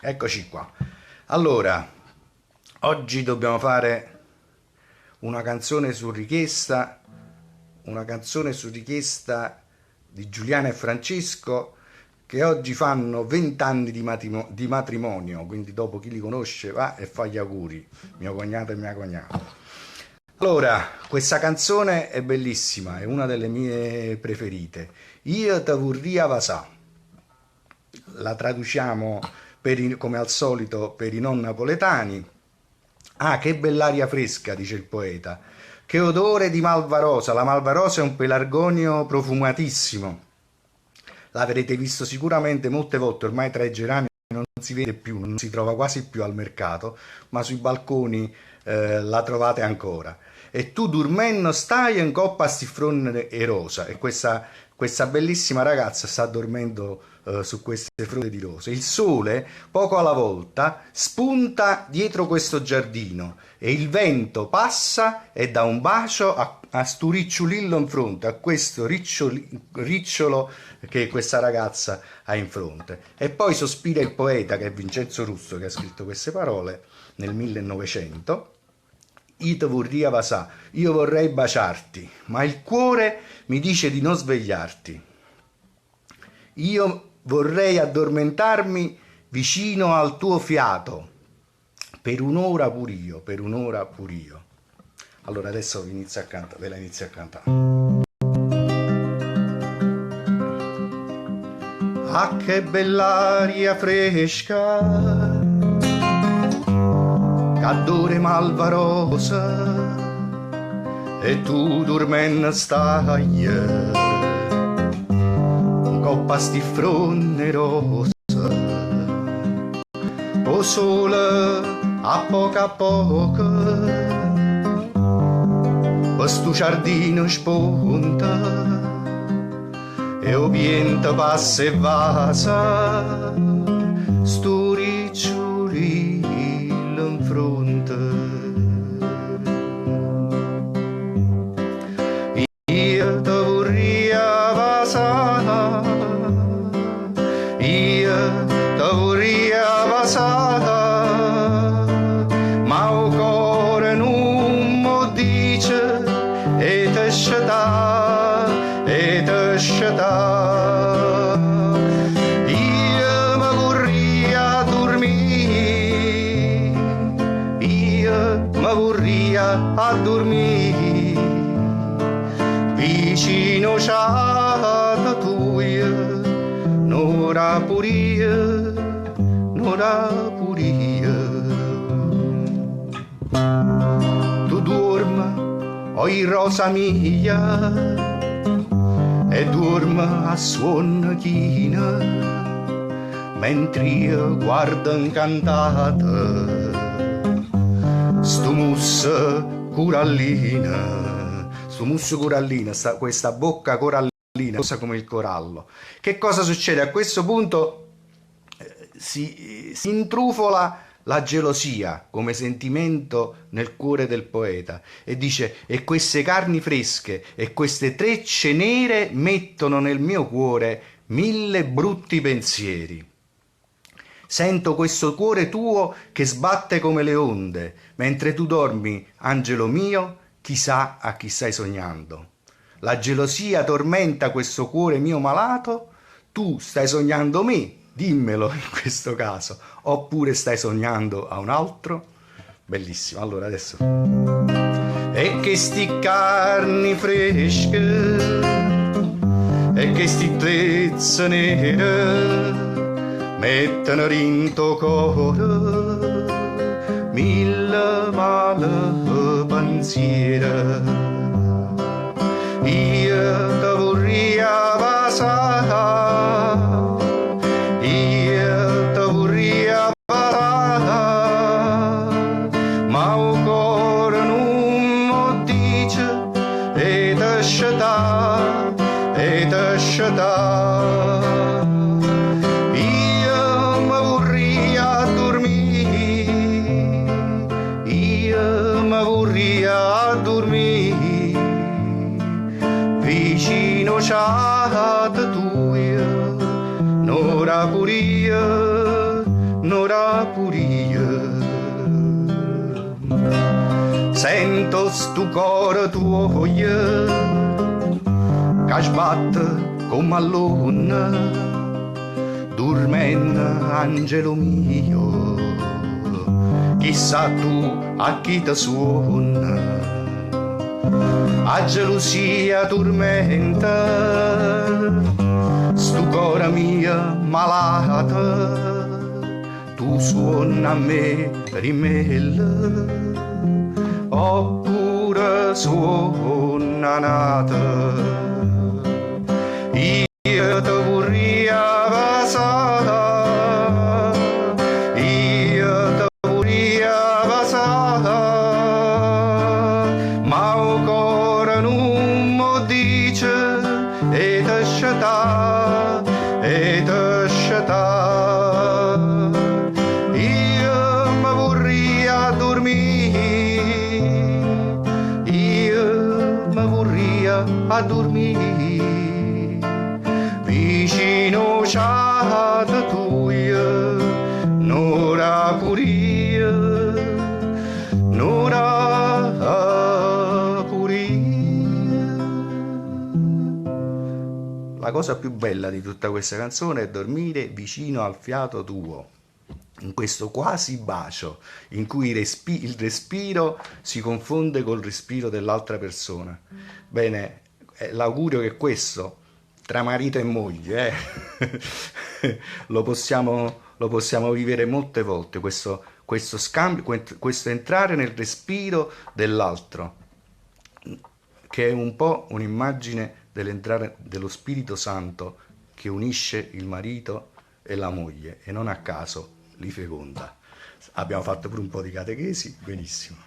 Eccoci qua. Allora, oggi dobbiamo fare una canzone su richiesta, una canzone su richiesta di Giuliana e Francesco, che oggi fanno 20 anni di matrimonio, quindi dopo chi li conosce va e fa gli auguri, mio cognato e mia cognata. Allora, questa canzone è bellissima, è una delle mie preferite. Io te vorria vasà. La traduciamo come al solito per i non napoletani. Ah, che bell'aria fresca, dice il poeta. Che odore di malvarosa. La malvarosa è un pelargonio profumatissimo. L'avrete visto sicuramente molte volte, ormai tra i gerani non si vede più, non si trova quasi più al mercato, ma sui balconi la trovate ancora. E tu dormendo stai in coppa a stiffrone e rosa. E questa bellissima ragazza sta dormendo su queste fronde di rose. Il sole, poco alla volta, spunta dietro questo giardino e il vento passa e dà un bacio a sto ricciolillo in fronte, a questo ricciolo che questa ragazza ha in fronte. E poi sospira il poeta, che è Vincenzo Russo, che ha scritto queste parole nel 1900. Io vorria vasà, io vorrei baciarti, ma il cuore mi dice di non svegliarti. Io vorrei addormentarmi vicino al tuo fiato, per un'ora pur io, per un'ora pur io. Allora adesso ve la inizio a cantare. Ah, che bell'aria fresca, che malvarosa, e tu dormendo stai, un coppa stiffrone rosa, o sole a poco, questo giardino spunta, e o vento passa e vasa, sto ricciolillo in fronte. Io te vorria vasà, io te vorria vasà, ma o cuore non mo dice e te scetà, e te scetà. Io mi vorria dormire, io mi vorria a dormire vicino ciata tua, n'ora pur io, n'ora pur io. Tu dorma, oi rosa mia, e dorma a suon china, mentre io guardo incantata sto musso corallina, questa bocca corallina, rosa come il corallo. Che cosa succede? A questo punto si intrufola la gelosia come sentimento nel cuore del poeta e dice: e queste carni fresche e queste trecce nere mettono nel mio cuore 1000 brutti pensieri. Sento questo cuore tuo che sbatte come le onde, mentre tu dormi, angelo mio, chissà a chi stai sognando. La gelosia tormenta questo cuore mio malato, tu stai sognando me, dimmelo in questo caso, oppure stai sognando a un altro? Bellissimo, allora adesso. E che sti carni fresche, e che sti trezze nere, mettono rinto cuore 1000 male pensieri. Io te vorria vasà, io te vorria vasà, ma o cuore non mo dice e te scetà, e te scetà. Io mi vorria dormire, io mi vorria dormire vicino ciata tua, n'ora pur io, n'ora pure io. Sento stu cuore tuo che sbatte come a luna, dormendo angelo mio, chissà tu a chi ti suona, a gelosia tormenta, stu cuore mio malato, tu suona a me rimella, oppure suona nata. Io te vorrei abbassare, io te vorrei abbassare, ma il cuore non mi dice e te sciata, e te sciata. Io mi vorrei addormire, io mi vorrei addormire, vicino c'è tuia, n'ora pure io, n'ora pure io. La cosa più bella di tutta questa canzone è dormire vicino al fiato tuo, in questo quasi bacio in cui il respiro si confonde col respiro dell'altra persona. Bene, l'augurio che questo tra marito e moglie lo possiamo vivere molte volte, questo scambio, questo entrare nel respiro dell'altro, che è un po' un'immagine dell'entrare dello Spirito Santo che unisce il marito e la moglie e non a caso li feconda. Abbiamo fatto pure un po' di catechesi, benissimo.